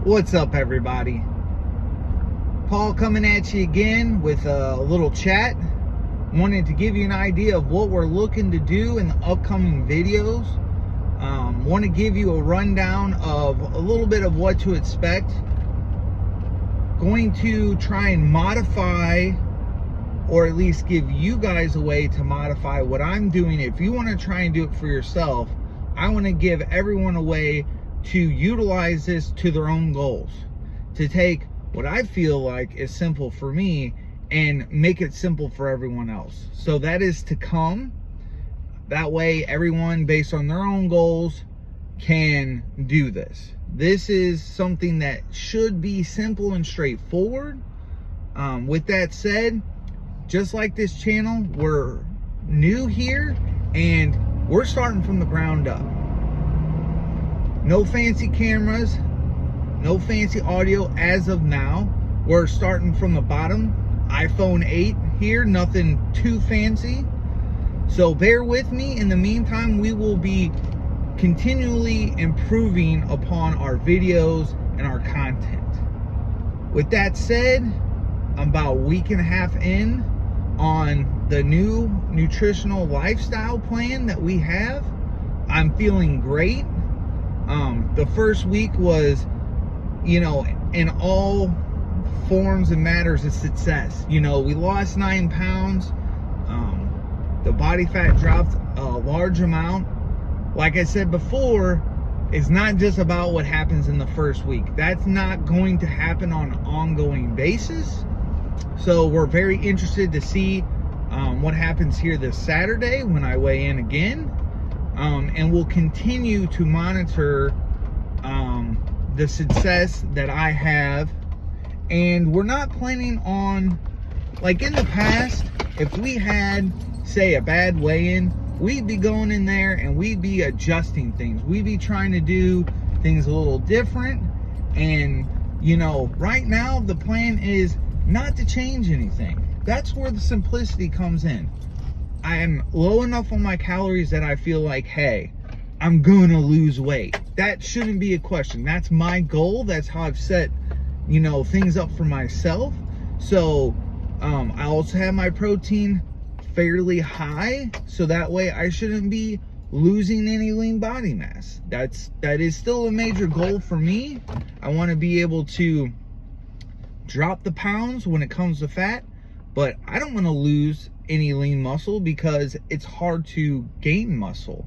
What's up, everybody? Paul coming at you again with a little chat. Wanted to give you an idea of what we're looking to do in the upcoming videos. Want to give you a rundown of a little bit of what to expect. Going to try and modify, or at least give you guys a way to modify what I'm doing. If you want to try and do it for yourself, I want to give everyone a way to utilize this to their own goals, to take what I feel like is simple for me and make it simple for everyone else. So that is to come. That way everyone, based on their own goals, can do this. This is something that should be simple and straightforward. With that said, just like this channel, we're new here and we're starting from the ground up. No fancy cameras, no fancy audio as of now. We're starting from the bottom. iPhone 8 here, nothing too fancy. So bear with me. In the meantime, we will be continually improving upon our videos and our content. With that said, I'm about a week and a half in on the new nutritional lifestyle plan that we have. I'm feeling great. The first week was, in all forms and matters, a success. We lost 9 pounds. The body fat dropped a large amount. Like I said before, it's not just about what happens in the first week. That's not going to happen on an ongoing basis. So we're very interested to see what happens here this Saturday when I weigh in again. And we'll continue to monitor the success that I have. And we're not planning on, like in the past, if we had, say, a bad weigh-in, we'd be going in there and we'd be adjusting things. We'd be trying to do things a little different. And, right now the plan is not to change anything. That's where the simplicity comes in. I am low enough on my calories that I feel like, hey, I'm gonna lose weight. That shouldn't be a question. That's my goal. That's how I've set, things up for myself. So I also have my protein fairly high, so that way I shouldn't be losing any lean body mass. That is still a major goal for me. I want to be able to drop the pounds when it comes to fat, but I don't want to lose any lean muscle because it's hard to gain muscle.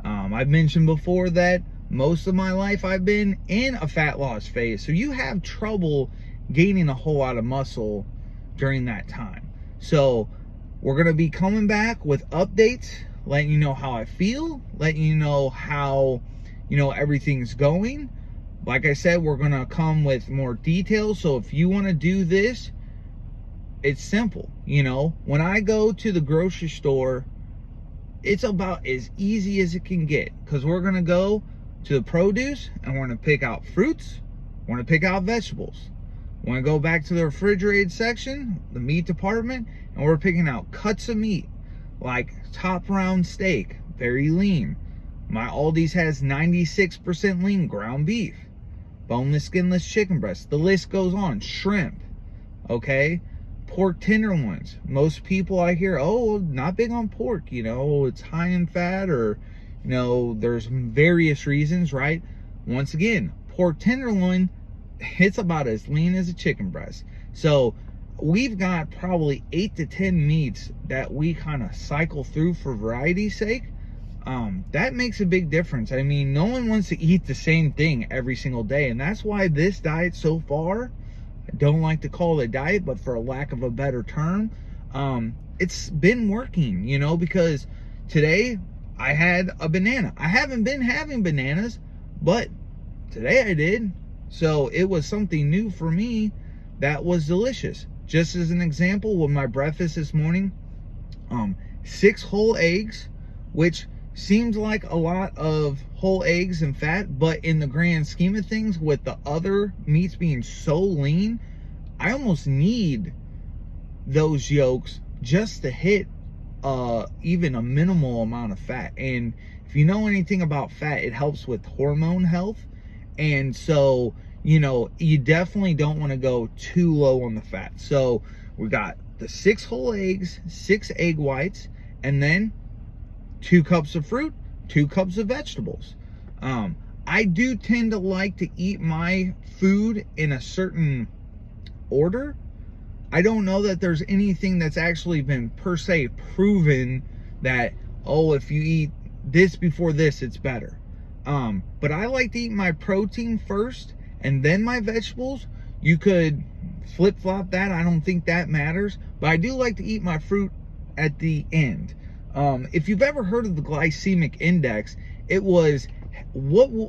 I've mentioned before that most of my life I've been in a fat loss phase, so you have trouble gaining a whole lot of muscle during that time. So we're going to be coming back with updates, letting you know how I feel, letting you know how, everything's going. Like I said, we're going to come with more details. So if you want to do this, it's simple. When I go to the grocery store, it's about as easy as it can get, because we're going to go to the produce and we're going to pick out fruits. We're going to pick out vegetables. We're going to go back to the refrigerated section, the meat department, and we're picking out cuts of meat, like top round steak, very lean. My Aldi's has 96% lean ground beef, boneless, skinless chicken breast. The list goes on. Shrimp, okay? Pork tenderloins. Most people I hear, oh, not big on pork, it's high in fat, or, there's various reasons, right? Once again, pork tenderloin, it's about as lean as a chicken breast. So we've got probably 8 to 10 meats that we kind of cycle through for variety's sake. That makes a big difference. I mean, no one wants to eat the same thing every single day, and that's why this diet so far, I don't like to call it a diet, but for a lack of a better term, it's been working, because today I had a banana. I haven't been having bananas, but today I did. So it was something new for me that was delicious. Just as an example, with my breakfast this morning, 6 whole eggs, which seems like a lot of whole eggs and fat, but in the grand scheme of things, with the other meats being so lean, I almost need those yolks just to hit even a minimal amount of fat. And if you know anything about fat, it helps with hormone health. And so, you know, you definitely don't want to go too low on the fat. So we got the 6 whole eggs, 6 egg whites, and then 2 cups of fruit, 2 cups of vegetables. I do tend to like to eat my food in a certain order. I don't know that there's anything that's actually been per se proven that, oh, if you eat this before this, it's better. But I like to eat my protein first and then my vegetables. You could flip-flop that. I don't think that matters. But I do like to eat my fruit at the end. If you've ever heard of the glycemic index, it was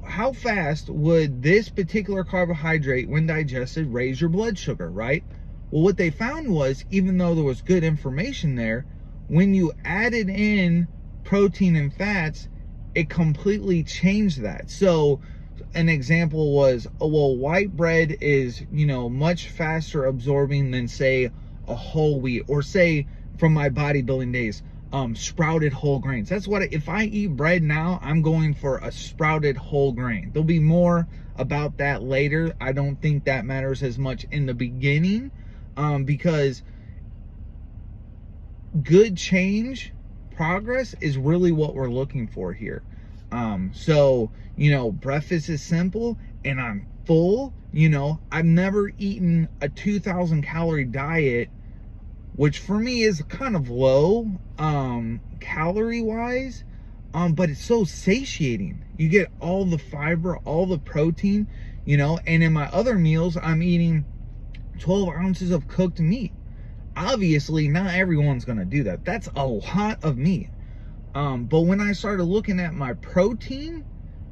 how fast would this particular carbohydrate, when digested, raise your blood sugar, right? Well, what they found was, even though there was good information there, when you added in protein and fats, it completely changed that. So an example was, oh, well, white bread is, you know, much faster absorbing than, say, a whole wheat, or say, from my bodybuilding days, sprouted whole grains. That's what, if I eat bread now, I'm going for a sprouted whole grain. There'll be more about that later. I don't think that matters as much in the beginning, because good change, progress is really what we're looking for here. So, you know, breakfast is simple and I'm full. You know, I've never eaten a 2,000 calorie diet, which for me is kind of low, calorie wise, but it's so satiating. You get all the fiber, all the protein, you know, and in my other meals, I'm eating 12 ounces of cooked meat. Obviously, not everyone's gonna do that. That's a lot of meat. But when I started looking at my protein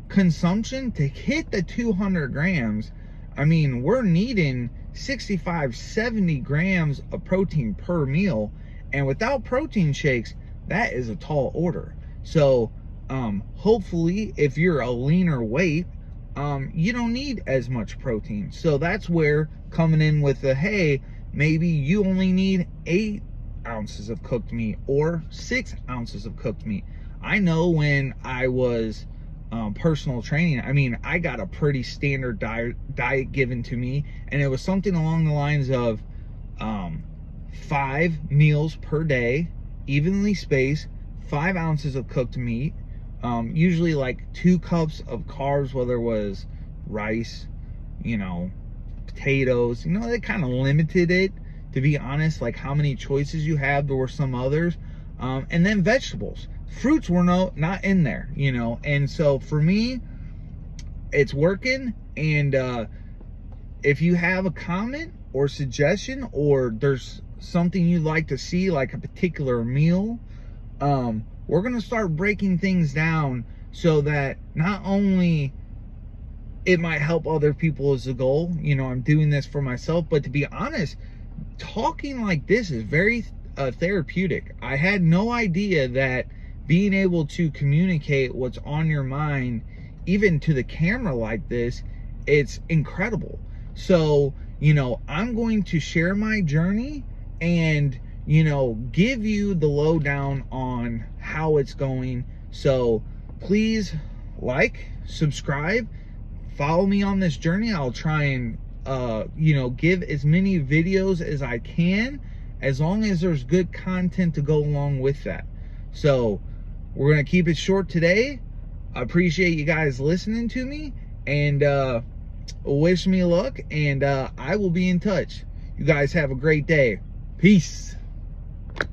consumption to hit the 200 grams, I mean, we're needing 65, 70 grams of protein per meal. And without protein shakes, that is a tall order. So hopefully, if you're a leaner weight, you don't need as much protein. So that's where coming in with the, hey, maybe you only need 8 ounces of cooked meat or 6 ounces of cooked meat. I know when I was personal training, I mean, I got a pretty standard diet given to me, and it was something along the lines of 5 meals per day, evenly spaced, 5 ounces of cooked meat, usually like 2 cups of carbs, whether it was rice, you know, potatoes. You know, they kind of limited it, to be honest, like how many choices you have. There were some others, and then vegetables. Fruits were not in there, you know. And so for me, it's working. And if you have a comment or suggestion, or there's something you'd like to see, like a particular meal, we're gonna start breaking things down so that not only it might help other people as a goal, you know, I'm doing this for myself, but to be honest, talking like this is very therapeutic. I had no idea that being able to communicate what's on your mind, even to the camera like this, it's incredible. So, you know, I'm going to share my journey and, you know, give you the lowdown on how it's going. So please like, subscribe, follow me on this journey. I'll try and you know, give as many videos as I can, as long as there's good content to go along with that. So we're gonna keep it short today. I appreciate you guys listening to me, and wish me luck, and I will be in touch. You guys have a great day. Peace.